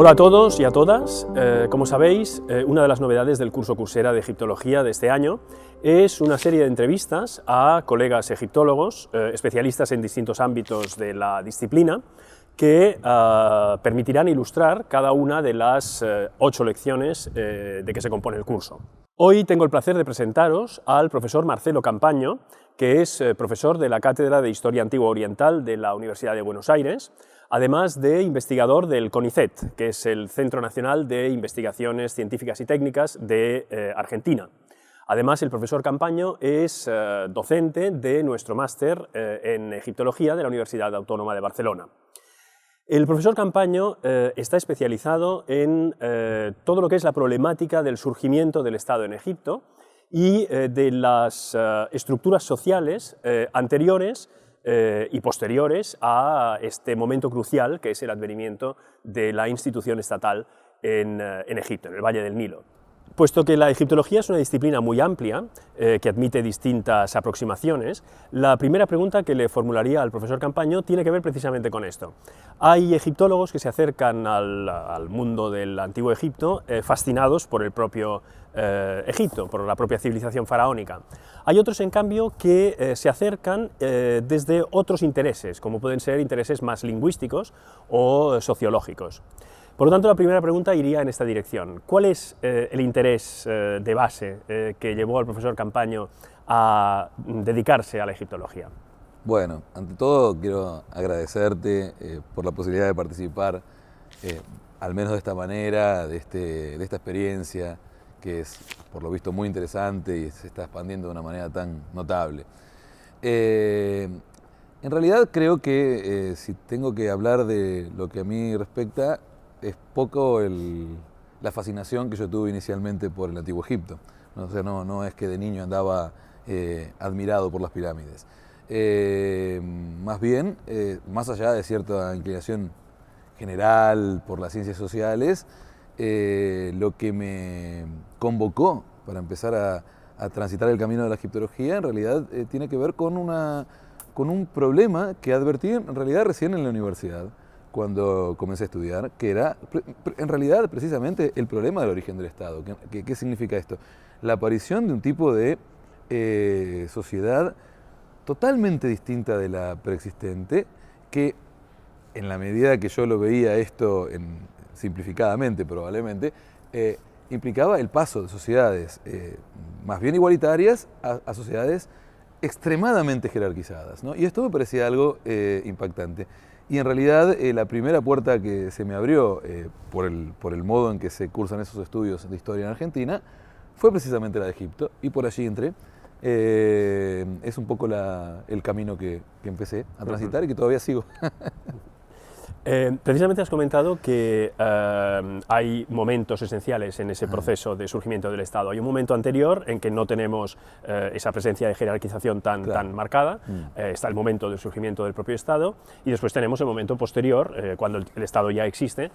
Hola a todos y a todas. Como sabéis, una de las novedades del curso Coursera de Egiptología de este año es una serie de entrevistas a colegas egiptólogos, especialistas en distintos ámbitos de la disciplina, que permitirán ilustrar cada una de las 8 lecciones de que se compone el curso. Hoy tengo el placer de presentaros al profesor Marcelo Campaño, que es profesor de la Cátedra de Historia Antigua Oriental de la Universidad de Buenos Aires, además de investigador del CONICET, que es el Centro Nacional de Investigaciones Científicas y Técnicas de Argentina. Además, el profesor Campaño es docente de nuestro máster en Egiptología de la Universidad Autónoma de Barcelona. El profesor Campaño está especializado en todo lo que es la problemática del surgimiento del Estado en Egipto y de las estructuras sociales anteriores y posteriores a este momento crucial que es el advenimiento de la institución estatal en Egipto, en el Valle del Nilo. Puesto que la egiptología es una disciplina muy amplia, que admite distintas aproximaciones, la primera pregunta que le formularía al profesor Campaño tiene que ver precisamente con esto. Hay egiptólogos que se acercan al mundo del antiguo Egipto fascinados por el propio Egipto, por la propia civilización faraónica. Hay otros, en cambio, que se acercan desde otros intereses, como pueden ser intereses más lingüísticos o sociológicos. Por lo tanto, la primera pregunta iría en esta dirección. ¿Cuál es el interés de base que llevó al profesor Campaño a dedicarse a la egiptología? Bueno, ante todo quiero agradecerte por la posibilidad de participar, al menos de esta manera, de esta experiencia, que es por lo visto muy interesante y se está expandiendo de una manera tan notable. En realidad creo que si tengo que hablar de lo que a mí respecta, es poco la fascinación que yo tuve inicialmente por el Antiguo Egipto. O sea, no es que de niño andaba admirado por las pirámides. Más bien, más allá de cierta inclinación general por las ciencias sociales, lo que me convocó para empezar a transitar el camino de la egiptología en realidad tiene que ver con un problema que advertí en realidad recién en la universidad, cuando comencé a estudiar, que era en realidad precisamente el problema del origen del Estado. ¿Qué significa esto? La aparición de un tipo de sociedad totalmente distinta de la preexistente, que en la medida que yo lo veía esto, simplificadamente probablemente, implicaba el paso de sociedades más bien igualitarias a sociedades extremadamente jerarquizadas, ¿no? Y esto me parecía algo impactante. Y en realidad la primera puerta que se me abrió por el modo en que se cursan esos estudios de historia en Argentina fue precisamente la de Egipto, y por allí entré. Es un poco el camino que empecé a transitar y que todavía sigo. Precisamente has comentado que hay momentos esenciales en ese proceso de surgimiento del Estado. Hay un momento anterior en que no tenemos esa presencia de jerarquización tan marcada, está el momento del surgimiento del propio Estado, y después tenemos el momento posterior, cuando el Estado ya existe,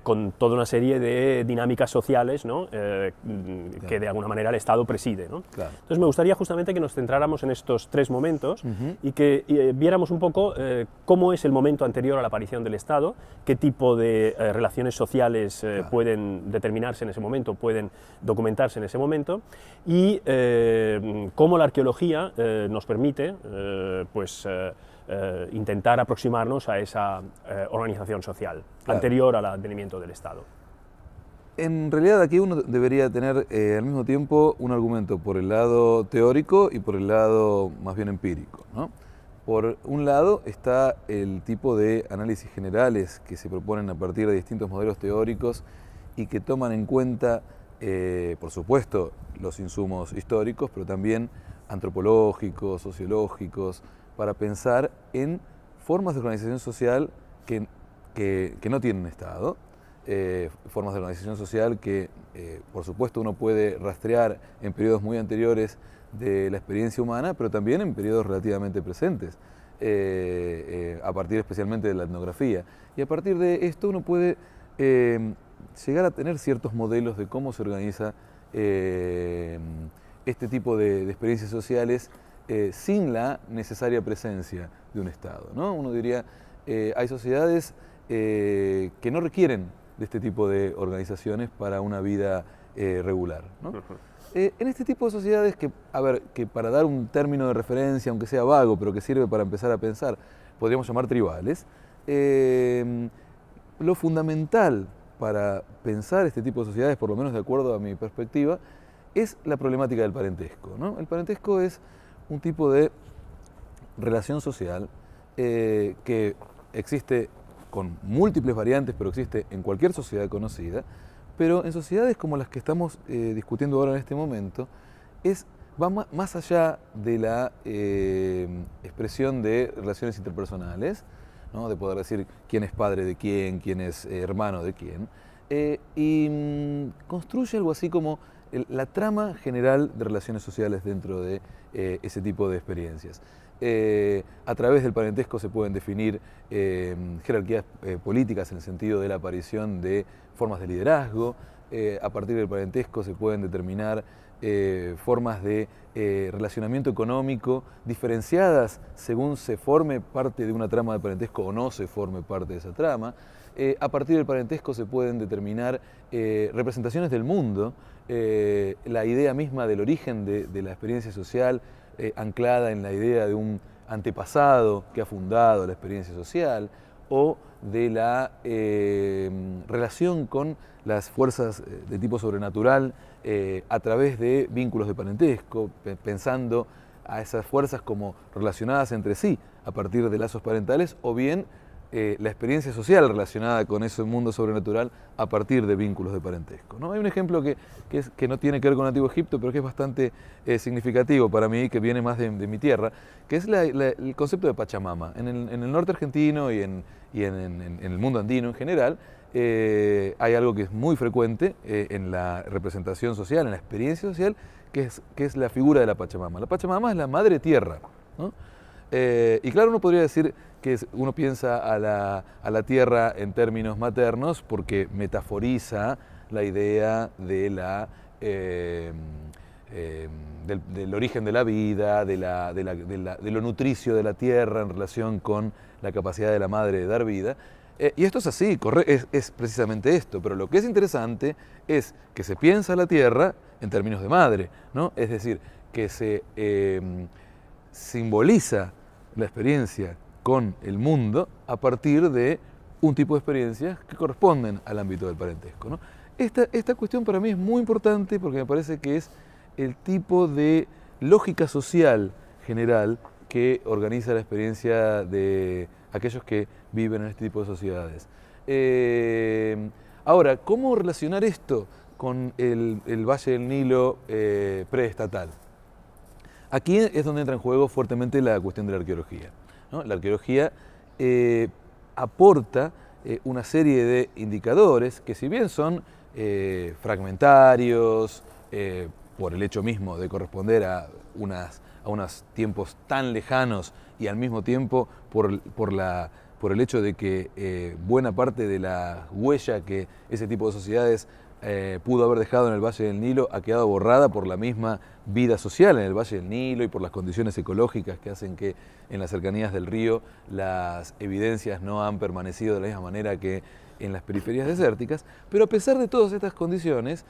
con toda una serie de dinámicas sociales, ¿no? Que de alguna manera el Estado preside, ¿no? Entonces me gustaría justamente que nos centráramos en estos 3 momentos y que viéramos un poco cómo es el momento anterior a la aparición del Estado, qué tipo de relaciones sociales pueden determinarse en ese momento, pueden documentarse en ese momento, y cómo la arqueología nos permite intentar aproximarnos a esa organización social anterior al advenimiento del Estado. En realidad aquí uno debería tener al mismo tiempo un argumento por el lado teórico y por el lado más bien empírico, ¿no? Por un lado está el tipo de análisis generales que se proponen a partir de distintos modelos teóricos y que toman en cuenta, por supuesto, los insumos históricos, pero también antropológicos, sociológicos, para pensar en formas de organización social que no tienen Estado, formas de organización social que, por supuesto, uno puede rastrear en periodos muy anteriores de la experiencia humana, pero también en periodos relativamente presentes, a partir especialmente de la etnografía. Y a partir de esto uno puede llegar a tener ciertos modelos de cómo se organiza este tipo de experiencias sociales sin la necesaria presencia de un Estado, ¿no? Uno diría, hay sociedades que no requieren de este tipo de organizaciones para una vida regular, ¿no? En este tipo de sociedades que, a ver, que para dar un término de referencia, aunque sea vago, pero que sirve para empezar a pensar, podríamos llamar tribales, lo fundamental para pensar este tipo de sociedades, por lo menos de acuerdo a mi perspectiva, es la problemática del parentesco, ¿no? El parentesco es un tipo de relación social que existe con múltiples variantes, pero existe en cualquier sociedad conocida, pero en sociedades como las que estamos discutiendo ahora en este momento, va más allá de la expresión de relaciones interpersonales, ¿no? De poder decir quién es padre de quién es hermano de quién, y construye algo así como la trama general de relaciones sociales dentro de ese tipo de experiencias. A través del parentesco se pueden definir jerarquías políticas en el sentido de la aparición de formas de liderazgo. A partir del parentesco se pueden determinar formas de relacionamiento económico diferenciadas según se forme parte de una trama de parentesco o no se forme parte de esa trama. A partir del parentesco se pueden determinar representaciones del mundo, la idea misma del origen de la experiencia social anclada en la idea de un antepasado que ha fundado la experiencia social, o de la relación con las fuerzas de tipo sobrenatural a través de vínculos de parentesco, pensando a esas fuerzas como relacionadas entre sí a partir de lazos parentales, o bien la experiencia social relacionada con ese mundo sobrenatural a partir de vínculos de parentesco, ¿no? Hay un ejemplo que no tiene que ver con Antiguo Egipto, pero que es bastante significativo para mí, que viene más de mi tierra, que es el concepto de Pachamama. En el norte argentino y en el mundo andino en general, hay algo que es muy frecuente en la representación social, en la experiencia social, que es la figura de la Pachamama. La Pachamama es la madre tierra, ¿no? Y claro, uno podría decir que uno piensa a la tierra en términos maternos porque metaforiza la idea de del origen de la vida, de lo nutricio de la tierra en relación con la capacidad de la madre de dar vida. Y esto es así, es precisamente esto, pero lo que es interesante es que se piensa la tierra en términos de madre, ¿no? Es decir, que se simboliza la experiencia con el mundo a partir de un tipo de experiencias que corresponden al ámbito del parentesco, ¿no? Esta cuestión para mí es muy importante porque me parece que es el tipo de lógica social general que organiza la experiencia de aquellos que viven en este tipo de sociedades. Ahora, ¿cómo relacionar esto con el Valle del Nilo preestatal? Aquí es donde entra en juego fuertemente la cuestión de la arqueología, ¿no? La arqueología aporta una serie de indicadores que, si bien son fragmentarios, por el hecho mismo de corresponder a unos tiempos tan lejanos y al mismo tiempo por el hecho de que buena parte de la huella que ese tipo de sociedades pudo haber dejado en el Valle del Nilo ha quedado borrada por la misma vida social en el Valle del Nilo y por las condiciones ecológicas que hacen que en las cercanías del río las evidencias no han permanecido de la misma manera que en las periferias desérticas. Pero a pesar de todas estas condiciones,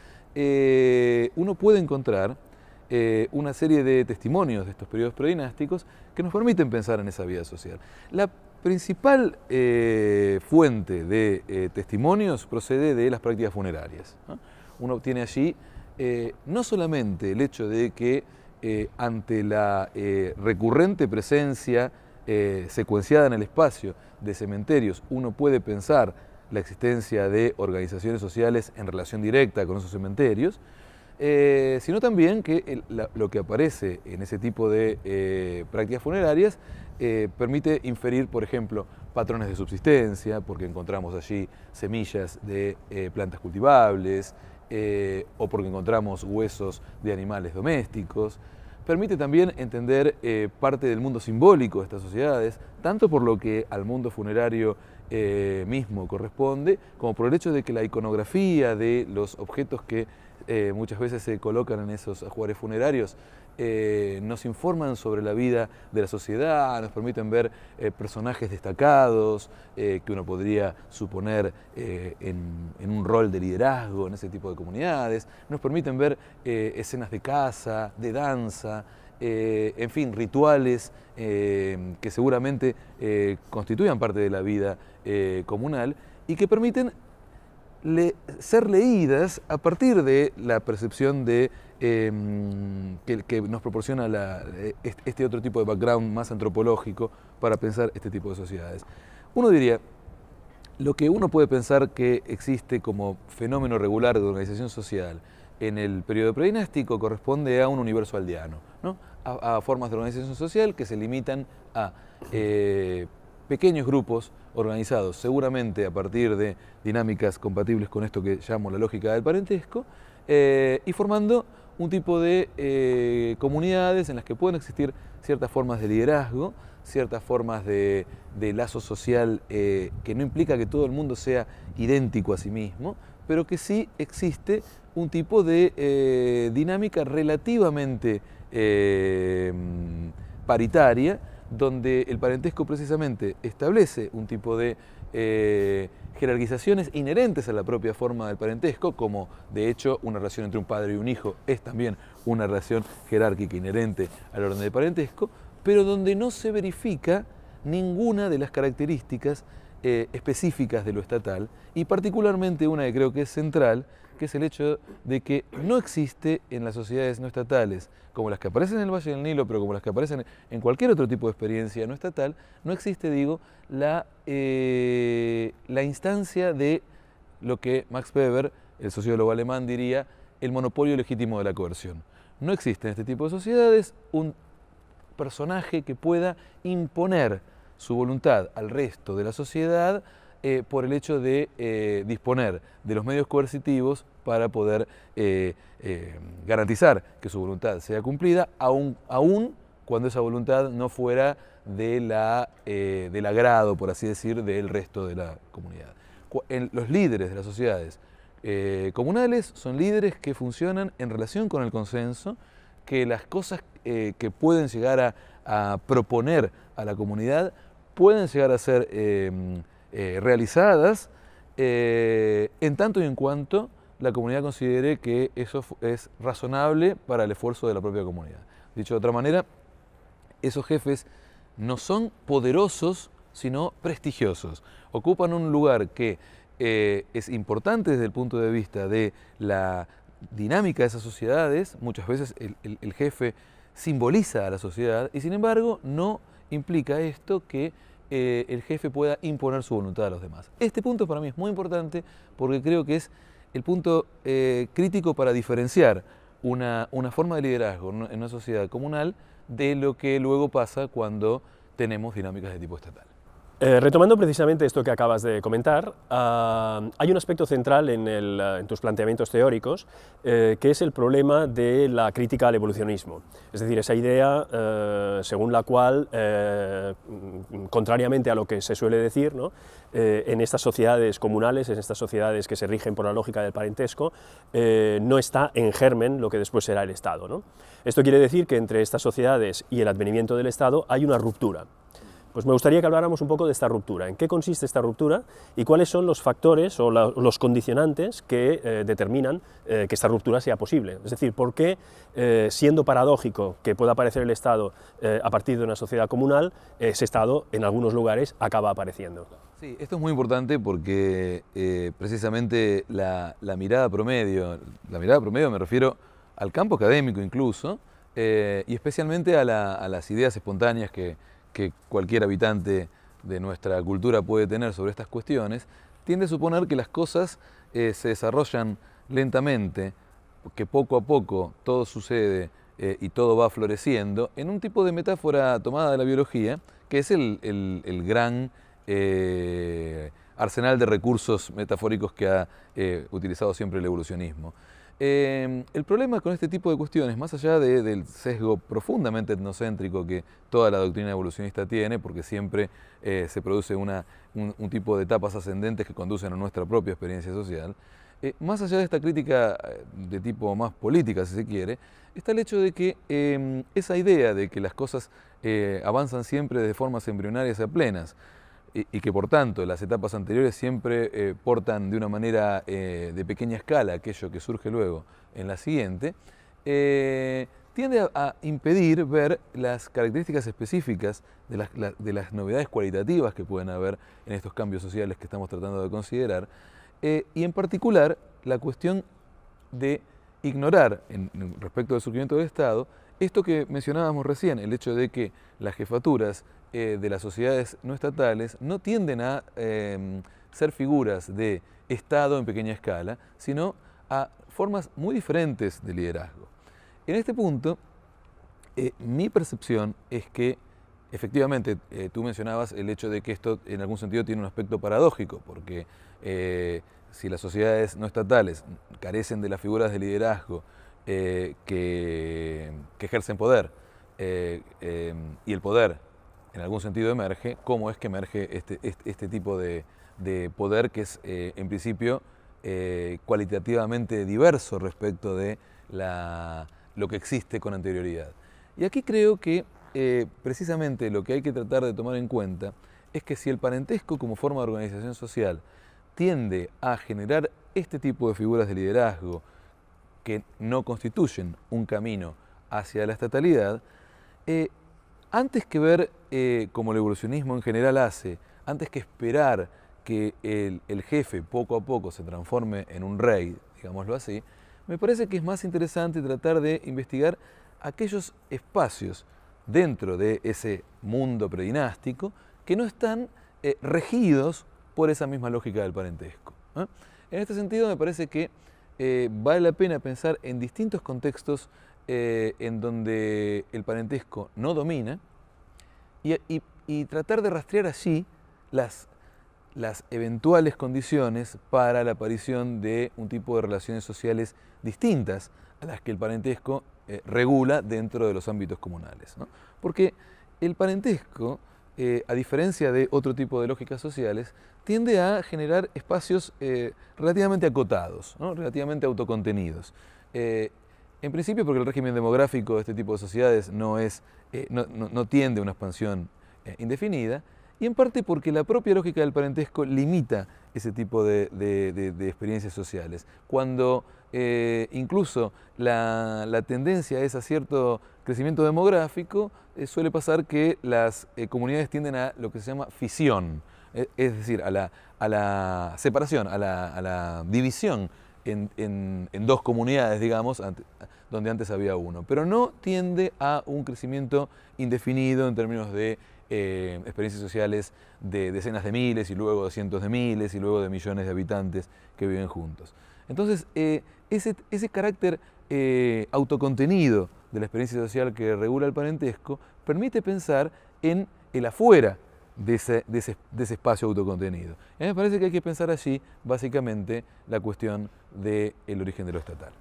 uno puede encontrar una serie de testimonios de estos periodos predinásticos que nos permiten pensar en esa vida social. La principal fuente de testimonios procede de las prácticas funerarias, ¿no? Uno tiene allí no solamente el hecho de que ante la recurrente presencia secuenciada en el espacio de cementerios, uno puede pensar la existencia de organizaciones sociales en relación directa con esos cementerios, sino también que lo que aparece en ese tipo de prácticas funerarias permite inferir, por ejemplo, patrones de subsistencia, porque encontramos allí semillas de plantas cultivables, o porque encontramos huesos de animales domésticos. Permite también entender parte del mundo simbólico de estas sociedades, tanto por lo que al mundo funerario mismo corresponde, como por el hecho de que la iconografía de los objetos que muchas veces se colocan en esos ajuares funerarios nos informan sobre la vida de la sociedad, nos permiten ver personajes destacados que uno podría suponer en un rol de liderazgo en ese tipo de comunidades, nos permiten ver escenas de caza, de danza, en fin, rituales que seguramente constituyan parte de la vida comunal y que permiten ser leídas a partir de la percepción de, que nos proporciona este otro tipo de background más antropológico para pensar este tipo de sociedades. Uno diría, lo que uno puede pensar que existe como fenómeno regular de organización social en el periodo predinástico corresponde a un universo aldeano, ¿no? A formas de organización social que se limitan a pequeños grupos organizados seguramente a partir de dinámicas compatibles con esto que llamo la lógica del parentesco y formando un tipo de comunidades en las que pueden existir ciertas formas de liderazgo, ciertas formas de lazo social que no implica que todo el mundo sea idéntico a sí mismo, pero que sí existe un tipo de dinámica relativamente paritaria, donde el parentesco precisamente establece un tipo de jerarquizaciones inherentes a la propia forma del parentesco, como de hecho una relación entre un padre y un hijo es también una relación jerárquica inherente al orden del parentesco, pero donde no se verifica ninguna de las características específicas de lo estatal, y particularmente una que creo que es central, que es el hecho de que no existe en las sociedades no estatales, como las que aparecen en el Valle del Nilo, pero como las que aparecen en cualquier otro tipo de experiencia no estatal, no existe, digo, la instancia de lo que Max Weber, el sociólogo alemán, diría el monopolio legítimo de la coerción. No existe en este tipo de sociedades un personaje que pueda imponer su voluntad al resto de la sociedad por el hecho de disponer de los medios coercitivos para poder garantizar que su voluntad sea cumplida, aun cuando esa voluntad no fuera del agrado, por así decir, del resto de la comunidad. Los líderes de las sociedades comunales son líderes que funcionan en relación con el consenso, que las cosas que pueden llegar a proponer a la comunidad pueden llegar a ser realizadas en tanto y en cuanto la comunidad considere que eso es razonable para el esfuerzo de la propia comunidad. Dicho de otra manera, esos jefes no son poderosos, sino prestigiosos. Ocupan un lugar que es importante desde el punto de vista de la dinámica de esas sociedades. Muchas veces el jefe simboliza a la sociedad y sin embargo no implica esto que el jefe pueda imponer su voluntad a los demás. Este punto para mí es muy importante porque creo que es el punto crítico para diferenciar una forma de liderazgo en una sociedad comunal de lo que luego pasa cuando tenemos dinámicas de tipo estatal. Retomando precisamente esto que acabas de comentar, hay un aspecto central en tus planteamientos teóricos, que es el problema de la crítica al evolucionismo. Es decir, esa idea según la cual, contrariamente a lo que se suele decir, ¿no?, en estas sociedades comunales, en estas sociedades que se rigen por la lógica del parentesco, no está en germen lo que después será el Estado, ¿no? Esto quiere decir que entre estas sociedades y el advenimiento del Estado hay una ruptura. Pues me gustaría que habláramos un poco de esta ruptura, en qué consiste esta ruptura y cuáles son los factores o los condicionantes que determinan que esta ruptura sea posible. Es decir, por qué, siendo paradójico que pueda aparecer el Estado a partir de una sociedad comunal, ese Estado en algunos lugares acaba apareciendo. Sí, esto es muy importante porque precisamente la mirada promedio me refiero al campo académico incluso, y especialmente a las ideas espontáneas que cualquier habitante de nuestra cultura puede tener sobre estas cuestiones, tiende a suponer que las cosas se desarrollan lentamente, que poco a poco todo sucede y todo va floreciendo, en un tipo de metáfora tomada de la biología, que es el gran arsenal de recursos metafóricos que ha utilizado siempre el evolucionismo. El problema con este tipo de cuestiones, más allá del sesgo profundamente etnocéntrico que toda la doctrina evolucionista tiene, porque siempre se produce un tipo de etapas ascendentes que conducen a nuestra propia experiencia social, más allá de esta crítica de tipo más política, si se quiere, está el hecho de que esa idea de que las cosas avanzan siempre de formas embrionarias a plenas, y que por tanto las etapas anteriores siempre portan de una manera de pequeña escala aquello que surge luego en la siguiente, tiende a impedir ver las características específicas de las novedades cualitativas que pueden haber en estos cambios sociales que estamos tratando de considerar, y en particular la cuestión de ignorar respecto del surgimiento del Estado esto que mencionábamos recién, el hecho de que las jefaturas de las sociedades no estatales no tienden a ser figuras de Estado en pequeña escala, sino a formas muy diferentes de liderazgo. En este punto, mi percepción es que, efectivamente, tú mencionabas el hecho de que esto en algún sentido tiene un aspecto paradójico, porque si las sociedades no estatales carecen de las figuras de liderazgo que ejercen poder, y el poder en algún sentido emerge, ¿cómo es que emerge este tipo de poder que es en principio cualitativamente diverso respecto de lo que existe con anterioridad? Y aquí creo que precisamente lo que hay que tratar de tomar en cuenta es que si el parentesco como forma de organización social tiende a generar este tipo de figuras de liderazgo que no constituyen un camino hacia la estatalidad, antes que ver, como el evolucionismo en general hace, antes que esperar que el jefe poco a poco se transforme en un rey, digámoslo así, me parece que es más interesante tratar de investigar aquellos espacios dentro de ese mundo predinástico que no están regidos por esa misma lógica del parentesco. En este sentido me parece que vale la pena pensar en distintos contextos en donde el parentesco no domina y tratar de rastrear allí las eventuales condiciones para la aparición de un tipo de relaciones sociales distintas a las que el parentesco regula dentro de los ámbitos comunales, ¿no? Porque el parentesco, a diferencia de otro tipo de lógicas sociales, tiende a generar espacios relativamente acotados, ¿no? Relativamente autocontenidos. En principio porque el régimen demográfico de este tipo de sociedades no tiende a una expansión indefinida, y en parte porque la propia lógica del parentesco limita ese tipo de experiencias sociales. Cuando incluso la tendencia es a cierto crecimiento demográfico, suele pasar que las comunidades tienden a lo que se llama fisión, es decir, a la separación, a la división en dos comunidades, digamos, donde antes había uno, pero no tiende a un crecimiento indefinido en términos de experiencias sociales de decenas de miles y luego de cientos de miles y luego de millones de habitantes que viven juntos. Entonces, ese carácter autocontenido de la experiencia social que regula el parentesco permite pensar en el afuera de ese espacio autocontenido. A mí me parece que hay que pensar allí básicamente la cuestión del origen de lo estatal.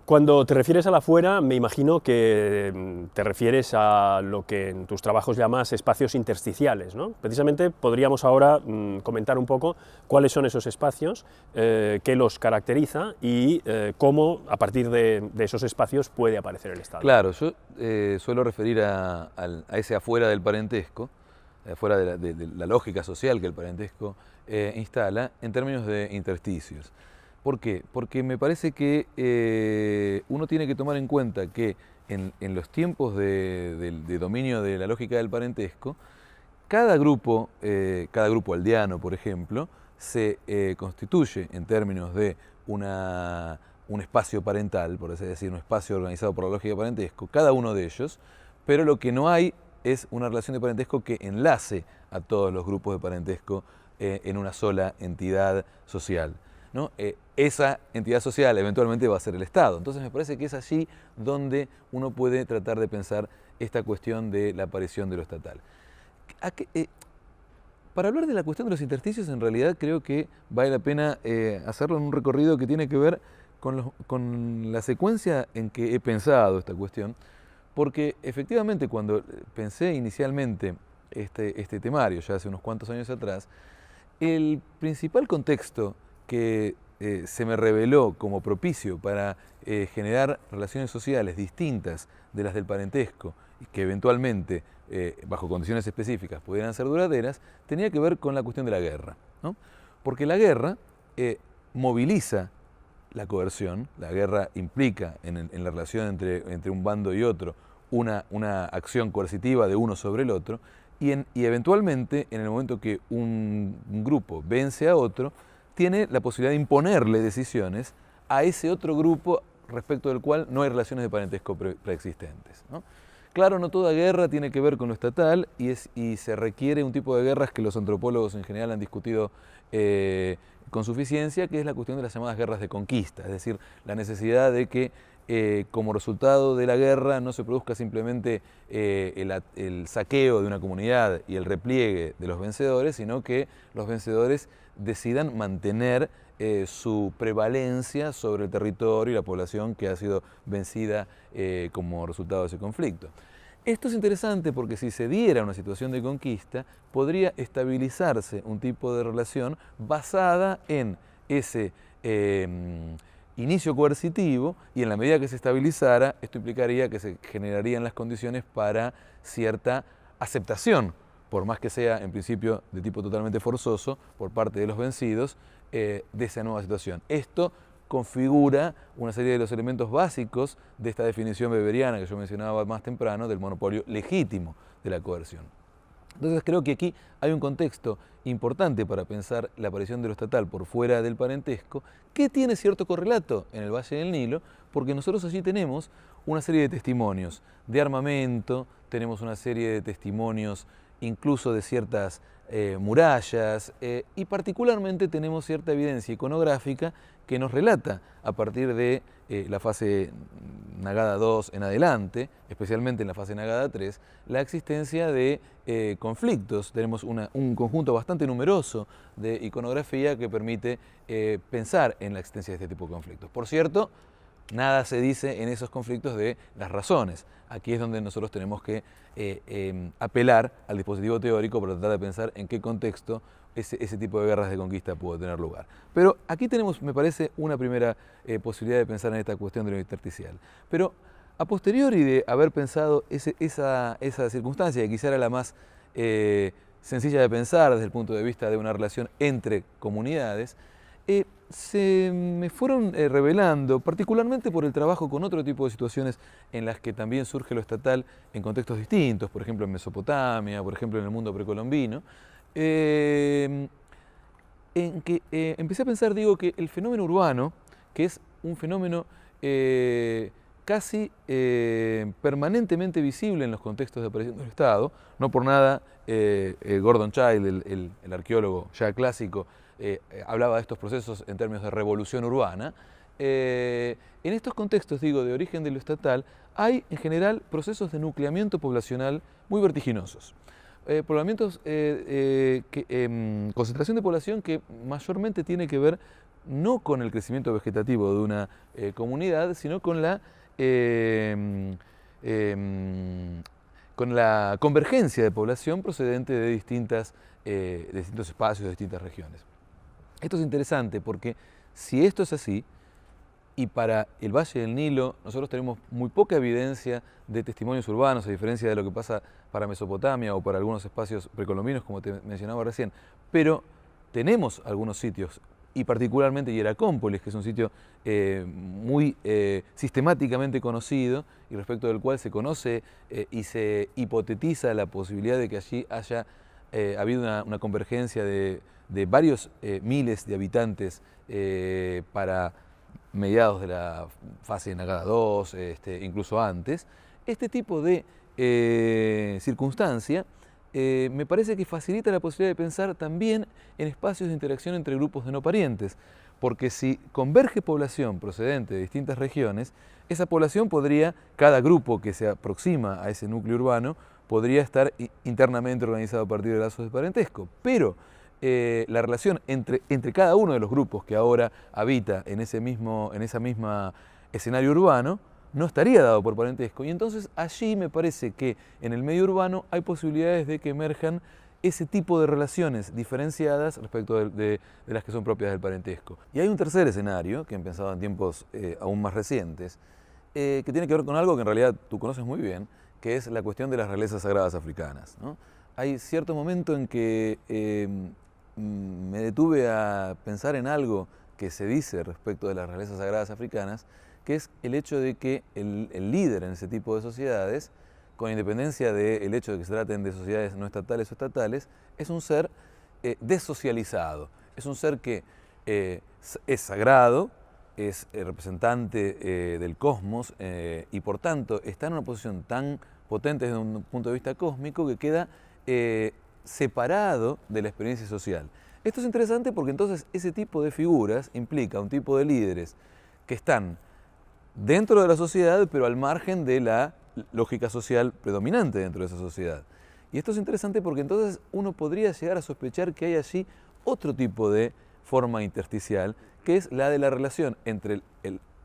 Cuando te refieres al afuera, me imagino que te refieres a lo que en tus trabajos llamas espacios intersticiales, ¿no? Precisamente podríamos ahora comentar un poco cuáles son esos espacios, qué los caracteriza y cómo a partir de esos espacios puede aparecer el Estado. Claro, yo suelo referir a ese afuera del parentesco, afuera de la lógica social que el parentesco instala, en términos de intersticios. ¿Por qué? Porque me parece que uno tiene que tomar en cuenta que en los tiempos de dominio de la lógica del parentesco, cada grupo aldeano, por ejemplo, se constituye en términos de un espacio parental, por así decir, un espacio organizado por la lógica del parentesco, cada uno de ellos, pero lo que no hay es una relación de parentesco que enlace a todos los grupos de parentesco en una sola entidad social, ¿no? Esa entidad social eventualmente va a ser el Estado. Entonces me parece que es allí donde uno puede tratar de pensar esta cuestión de la aparición de lo estatal. Para hablar de la cuestión de los intersticios, en realidad creo que vale la pena hacerlo en un recorrido que tiene que ver con la secuencia en que he pensado esta cuestión, porque efectivamente cuando pensé inicialmente este temario, ya hace unos cuantos años atrás, el principal contexto que se me reveló como propicio para generar relaciones sociales distintas de las del parentesco y que eventualmente, bajo condiciones específicas, pudieran ser duraderas, tenía que ver con la cuestión de la guerra, ¿no? Porque la guerra moviliza la coerción, la guerra implica en la relación entre un bando y otro una acción coercitiva de uno sobre el otro, y eventualmente, en el momento que un grupo vence a otro, tiene la posibilidad de imponerle decisiones a ese otro grupo respecto del cual no hay relaciones de parentesco preexistentes, ¿no? Claro, no toda guerra tiene que ver con lo estatal y se requiere un tipo de guerras que los antropólogos en general han discutido con suficiencia, que es la cuestión de las llamadas guerras de conquista, es decir, la necesidad de que como resultado de la guerra no se produzca simplemente el saqueo de una comunidad y el repliegue de los vencedores, sino que los vencedores decidan mantener su prevalencia sobre el territorio y la población que ha sido vencida como resultado de ese conflicto. Esto es interesante porque si se diera una situación de conquista, podría estabilizarse un tipo de relación basada en ese inicio coercitivo, y en la medida que se estabilizara, esto implicaría que se generarían las condiciones para cierta aceptación, por más que sea en principio de tipo totalmente forzoso por parte de los vencidos, de esa nueva situación. Esto configura una serie de los elementos básicos de esta definición weberiana que yo mencionaba más temprano del monopolio legítimo de la coerción. Entonces creo que aquí hay un contexto importante para pensar la aparición de lo estatal por fuera del parentesco, que tiene cierto correlato en el Valle del Nilo, porque nosotros allí tenemos una serie de testimonios de armamento, tenemos una serie de testimonios incluso de ciertas murallas, y particularmente tenemos cierta evidencia iconográfica que nos relata a partir de la fase Nagada II en adelante, especialmente en la fase Nagada III, la existencia de conflictos. Tenemos un conjunto bastante numeroso de iconografía que permite pensar en la existencia de este tipo de conflictos. Por cierto, nada se dice en esos conflictos de las razones. Aquí es donde nosotros tenemos que apelar al dispositivo teórico para tratar de pensar en qué contexto ese tipo de guerras de conquista pudo tener lugar. Pero aquí tenemos, me parece, una primera posibilidad de pensar en esta cuestión de lo intersticial. Pero a posteriori de haber pensado esa circunstancia, que quizá era la más sencilla de pensar desde el punto de vista de una relación entre comunidades, se me fueron revelando, particularmente por el trabajo con otro tipo de situaciones en las que también surge lo estatal en contextos distintos, por ejemplo en Mesopotamia, por ejemplo en el mundo precolombino, en que empecé a pensar, digo, que el fenómeno urbano, que es un fenómeno casi permanentemente visible en los contextos de aparición del Estado, no por nada Gordon Childe, el arqueólogo ya clásico, hablaba de estos procesos en términos de revolución urbana. En estos contextos, digo, de origen de lo estatal, hay en general procesos de nucleamiento poblacional muy vertiginosos. Poblamientos, concentración de población que mayormente tiene que ver no con el crecimiento vegetativo de una comunidad, sino con la convergencia de población procedente de distintos espacios, de distintas regiones. Esto es interesante porque si esto es así, y para el Valle del Nilo nosotros tenemos muy poca evidencia de testimonios urbanos, a diferencia de lo que pasa para Mesopotamia o para algunos espacios precolombinos, como te mencionaba recién, pero tenemos algunos sitios, y particularmente Hieracómpolis, que es un sitio muy sistemáticamente conocido y respecto del cual se conoce y se hipotetiza la posibilidad de que allí haya habido una convergencia de varios miles de habitantes para mediados de la fase de Nagada II, incluso antes. Este tipo de circunstancia me parece que facilita la posibilidad de pensar también en espacios de interacción entre grupos de no parientes, porque si converge población procedente de distintas regiones, esa población podría, cada grupo que se aproxima a ese núcleo urbano, podría estar internamente organizado a partir de lazos de parentesco, pero la relación entre cada uno de los grupos que ahora habita en esa misma escenario urbano no estaría dado por parentesco. Y entonces allí me parece que en el medio urbano hay posibilidades de que emerjan ese tipo de relaciones diferenciadas respecto de las que son propias del parentesco. Y hay un tercer escenario, que he pensado en tiempos aún más recientes, que tiene que ver con algo que en realidad tú conoces muy bien, que es la cuestión de las realezas sagradas africanas, ¿no? Hay cierto momento en que me detuve a pensar en algo que se dice respecto de las realezas sagradas africanas, que es el hecho de que el líder en ese tipo de sociedades, con independencia del hecho de que se traten de sociedades no estatales o estatales, es un ser desocializado, es un ser que es sagrado, es representante del cosmos y por tanto está en una posición tan potente desde un punto de vista cósmico que queda separado de la experiencia social. Esto es interesante porque entonces ese tipo de figuras implica un tipo de líderes que están dentro de la sociedad, pero al margen de la lógica social predominante dentro de esa sociedad. Y esto es interesante porque entonces uno podría llegar a sospechar que hay allí otro tipo de forma intersticial, que es la de la relación entre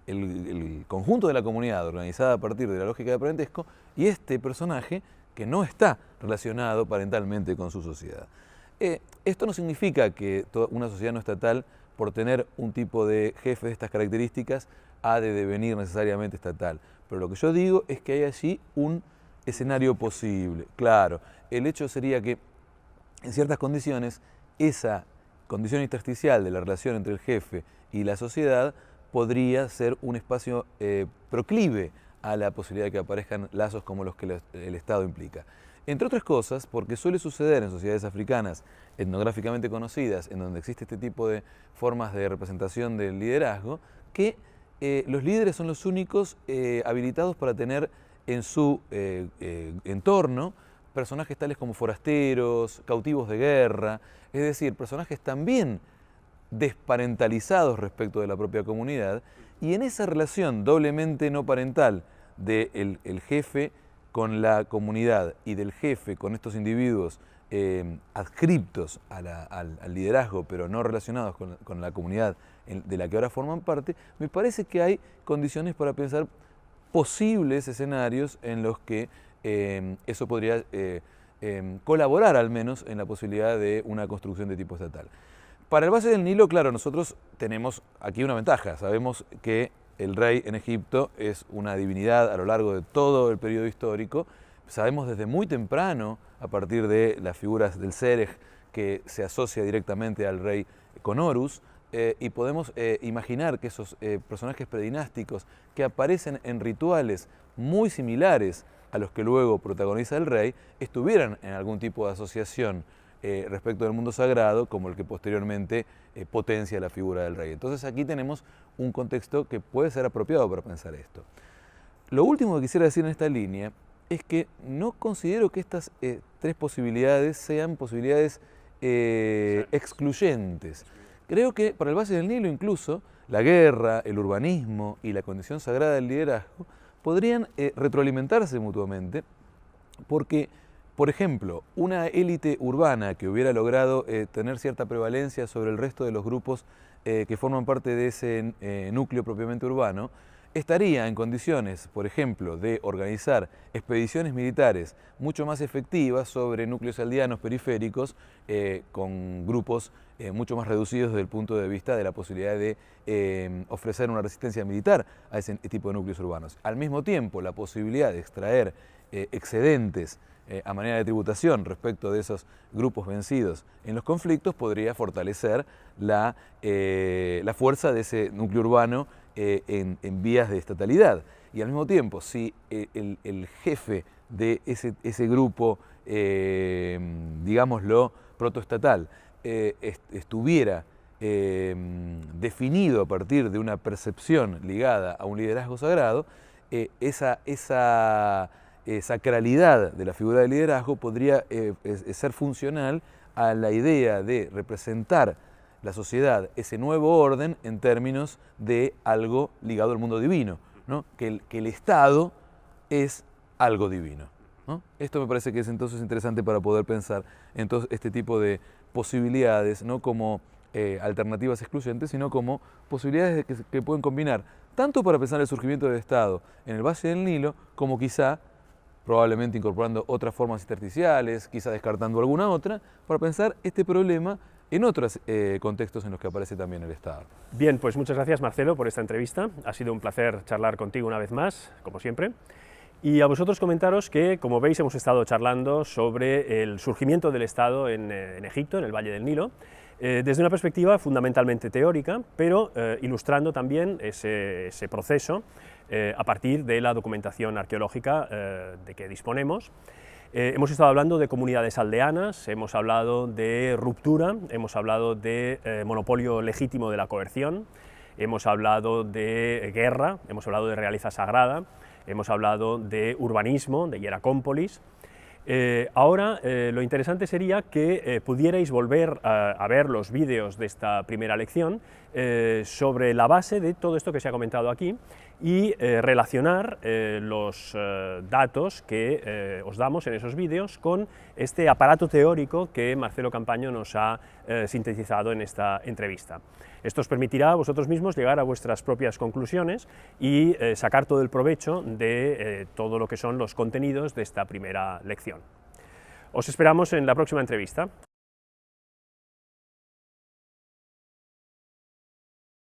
el conjunto de la comunidad organizada a partir de la lógica de parentesco y este personaje que no está relacionado parentalmente con su sociedad. Esto no significa que una sociedad no estatal, por tener un tipo de jefe de estas características, ha de devenir necesariamente estatal. Pero lo que yo digo es que hay allí un escenario posible. Claro, el hecho sería que en ciertas condiciones esa condición intersticial de la relación entre el jefe y la sociedad podría ser un espacio proclive a la posibilidad de que aparezcan lazos como los que el Estado implica. Entre otras cosas, porque suele suceder en sociedades africanas etnográficamente conocidas, en donde existe este tipo de formas de representación del liderazgo, que los líderes son los únicos habilitados para tener en su entorno personajes tales como forasteros, cautivos de guerra, es decir, personajes también desparentalizados respecto de la propia comunidad, y en esa relación doblemente no parental del jefe con la comunidad y del jefe con estos individuos adscriptos al liderazgo, pero no relacionados con la comunidad de la que ahora forman parte, me parece que hay condiciones para pensar posibles escenarios en los que eso podría colaborar al menos en la posibilidad de una construcción de tipo estatal. Para el Valle del Nilo, claro, nosotros tenemos aquí una ventaja. Sabemos que el rey en Egipto es una divinidad a lo largo de todo el periodo histórico. Sabemos desde muy temprano, a partir de las figuras del Serej, que se asocia directamente al rey con Horus, y podemos imaginar que esos personajes predinásticos que aparecen en rituales muy similares a los que luego protagoniza el rey, estuvieran en algún tipo de asociación respecto del mundo sagrado, como el que posteriormente potencia la figura del rey. Entonces aquí tenemos un contexto que puede ser apropiado para pensar esto. Lo último que quisiera decir en esta línea es que no considero que estas tres posibilidades sean posibilidades excluyentes. Creo que para el Valle del Nilo incluso la guerra, el urbanismo y la condición sagrada del liderazgo podrían retroalimentarse mutuamente porque, por ejemplo, una élite urbana que hubiera logrado tener cierta prevalencia sobre el resto de los grupos que forman parte de ese núcleo propiamente urbano, estaría en condiciones, por ejemplo, de organizar expediciones militares mucho más efectivas sobre núcleos aldeanos periféricos con grupos mucho más reducidos desde el punto de vista de la posibilidad de ofrecer una resistencia militar a ese tipo de núcleos urbanos. Al mismo tiempo, la posibilidad de extraer excedentes a manera de tributación respecto de esos grupos vencidos en los conflictos podría fortalecer la fuerza de ese núcleo urbano en vías de estatalidad. Y al mismo tiempo, si el jefe de ese grupo, digámoslo, protoestatal, estuviera definido a partir de una percepción ligada a un liderazgo sagrado, esa sacralidad de la figura del liderazgo podría ser funcional a la idea de representar la sociedad, ese nuevo orden en términos de algo ligado al mundo divino, ¿no? Que el Estado es algo divino, ¿no? Esto me parece que es entonces interesante para poder pensar entonces este tipo de posibilidades, no como alternativas excluyentes, sino como posibilidades que pueden combinar, tanto para pensar el surgimiento del Estado en el Valle del Nilo, como quizá, probablemente incorporando otras formas intersticiales, quizá descartando alguna otra, para pensar este problema en otros contextos en los que aparece también el Estado. Bien, pues muchas gracias, Marcelo, por esta entrevista. Ha sido un placer charlar contigo una vez más, como siempre. Y a vosotros comentaros que, como veis, hemos estado charlando sobre el surgimiento del Estado en Egipto, en el Valle del Nilo, desde una perspectiva fundamentalmente teórica, pero ilustrando también ese proceso a partir de la documentación arqueológica de que disponemos. Hemos estado hablando de comunidades aldeanas, hemos hablado de ruptura, hemos hablado de monopolio legítimo de la coerción, hemos hablado de guerra, hemos hablado de realeza sagrada, hemos hablado de urbanismo, de hieracómpolis. Ahora lo interesante sería que pudierais volver a ver los vídeos de esta primera lección sobre la base de todo esto que se ha comentado aquí y relacionar los datos que os damos en esos vídeos con este aparato teórico que Marcelo Campaño nos ha sintetizado en esta entrevista. Esto os permitirá a vosotros mismos llegar a vuestras propias conclusiones y sacar todo el provecho de todo lo que son los contenidos de esta primera lección. Os esperamos en la próxima entrevista.